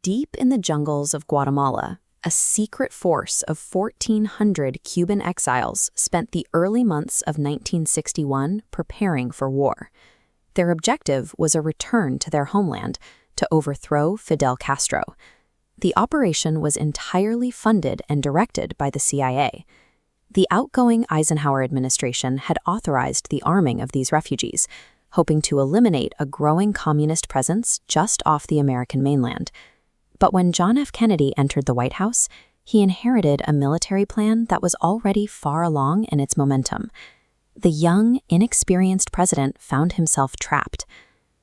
Deep in the jungles of Guatemala, a secret force of 1,400 Cuban exiles spent the early months of 1961 preparing for war. Their objective was a return to their homeland to overthrow Fidel Castro. The operation was entirely funded and directed by the CIA. The outgoing Eisenhower administration had authorized the arming of these refugees, hoping to eliminate a growing communist presence just off the American mainland. But when John F. Kennedy entered the White House, he inherited a military plan that was already far along in its momentum. The young, inexperienced president found himself trapped.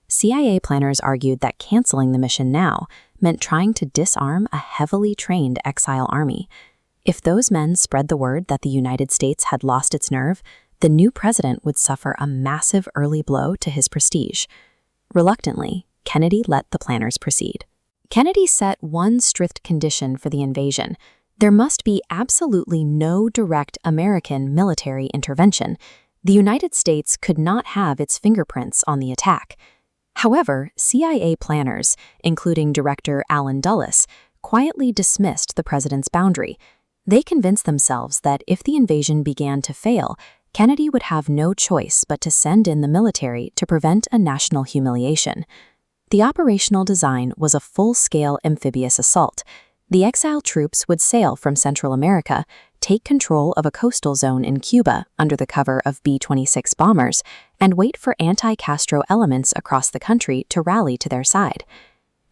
CIA planners argued that canceling the mission now meant trying to disarm a heavily trained exile army. If those men spread the word that the United States had lost its nerve, the new president would suffer a massive early blow to his prestige. Reluctantly, Kennedy let the planners proceed. Kennedy set one strict condition for the invasion. There must be absolutely no direct American military intervention. The United States could not have its fingerprints on the attack. However, CIA planners, including Director Allen Dulles, quietly dismissed the president's boundary. They convinced themselves that if the invasion began to fail, Kennedy would have no choice but to send in the military to prevent a national humiliation. The operational design was a full-scale amphibious assault. The exile troops would sail from Central America, take control of a coastal zone in Cuba under the cover of B-26 bombers, and wait for anti-Castro elements across the country to rally to their side.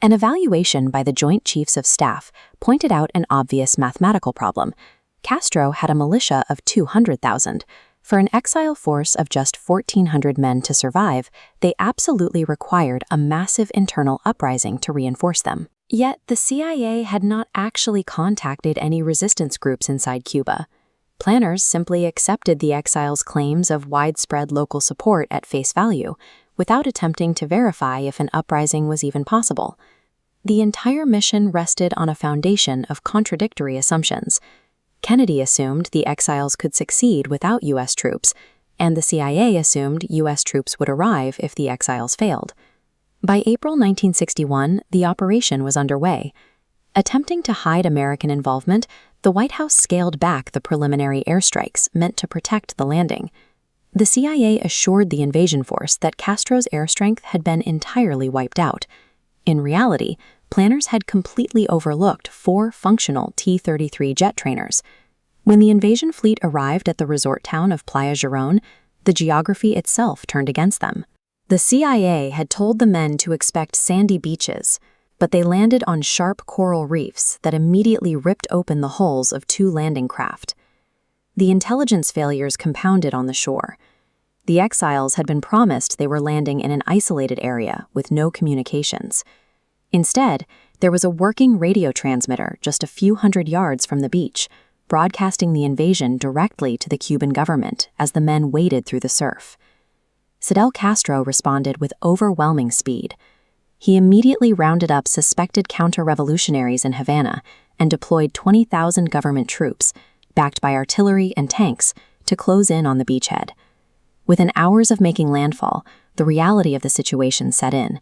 An evaluation by the Joint Chiefs of Staff pointed out an obvious mathematical problem. Castro had a militia of 200,000. For an exile force of just 1,400 men to survive, they absolutely required a massive internal uprising to reinforce them. Yet the CIA had not actually contacted any resistance groups inside Cuba. Planners simply accepted the exiles' claims of widespread local support at face value, without attempting to verify if an uprising was even possible. The entire mission rested on a foundation of contradictory assumptions. Kennedy assumed the exiles could succeed without U.S. troops, and the CIA assumed U.S. troops would arrive if the exiles failed. By April 1961, the operation was underway. Attempting to hide American involvement, the White House scaled back the preliminary airstrikes meant to protect the landing. The CIA assured the invasion force that Castro's air strength had been entirely wiped out. In reality, planners had completely overlooked 4 functional T-33 jet trainers. When the invasion fleet arrived at the resort town of Playa Girón, the geography itself turned against them. The CIA had told the men to expect sandy beaches, but they landed on sharp coral reefs that immediately ripped open the hulls of 2 landing craft. The intelligence failures compounded on the shore. The exiles had been promised they were landing in an isolated area with no communications. Instead, there was a working radio transmitter just a few hundred yards from the beach, broadcasting the invasion directly to the Cuban government as the men waded through the surf. Fidel Castro responded with overwhelming speed. He immediately rounded up suspected counter-revolutionaries in Havana and deployed 20,000 government troops, backed by artillery and tanks, to close in on the beachhead. Within hours of making landfall, the reality of the situation set in.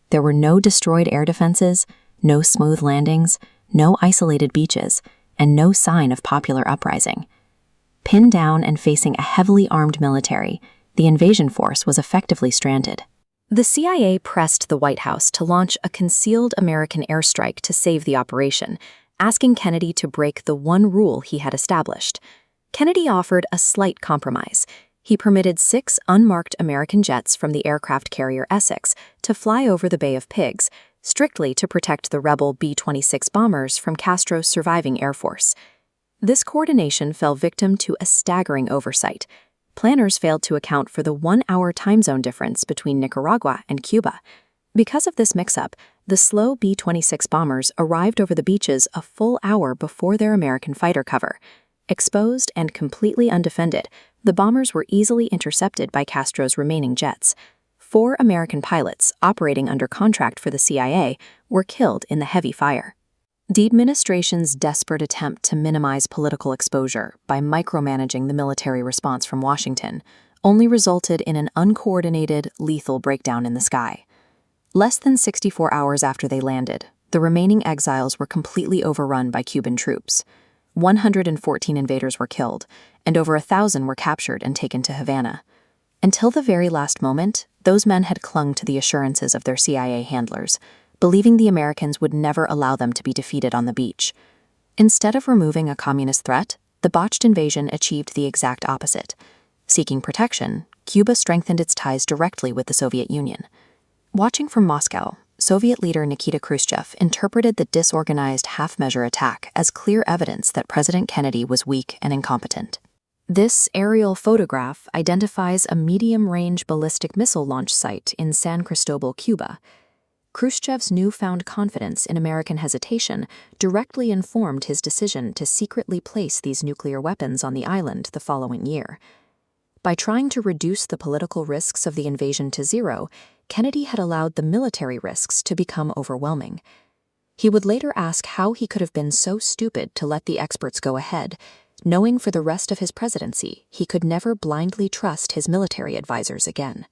There were no destroyed air defenses, no smooth landings, no isolated beaches, and no sign of popular uprising. Pinned down and facing a heavily armed military, the invasion force was effectively stranded. The CIA pressed the White House to launch a concealed American airstrike to save the operation, asking Kennedy to break the one rule he had established. Kennedy offered a slight compromise. He permitted 6 unmarked American jets from the aircraft carrier Essex to fly over the Bay of Pigs, strictly to protect the rebel B-26 bombers from Castro's surviving air force. This coordination fell victim to a staggering oversight. Planners failed to account for the 1-hour time zone difference between Nicaragua and Cuba. Because of this mix-up, the slow B-26 bombers arrived over the beaches a full hour before their American fighter cover. Exposed and completely undefended, the bombers were easily intercepted by Castro's remaining jets. 4 American pilots, operating under contract for the CIA, were killed in the heavy fire. The administration's desperate attempt to minimize political exposure by micromanaging the military response from Washington only resulted in an uncoordinated, lethal breakdown in the sky. Less than 64 hours after they landed, the remaining exiles were completely overrun by Cuban troops. 114 invaders were killed, and over 1,000 were captured and taken to Havana. Until the very last moment, those men had clung to the assurances of their CIA handlers, believing the Americans would never allow them to be defeated on the beach. Instead of removing a communist threat, the botched invasion achieved the exact opposite. Seeking protection, Cuba strengthened its ties directly with the Soviet Union. Watching from Moscow, Soviet leader Nikita Khrushchev interpreted the disorganized half-measure attack as clear evidence that President Kennedy was weak and incompetent. This aerial photograph identifies a medium-range ballistic missile launch site in San Cristobal, Cuba. Khrushchev's newfound confidence in American hesitation directly informed his decision to secretly place these nuclear weapons on the island the following year. By trying to reduce the political risks of the invasion to zero, Kennedy had allowed the military risks to become overwhelming. He would later ask how he could have been so stupid to let the experts go ahead, knowing for the rest of his presidency he could never blindly trust his military advisors again.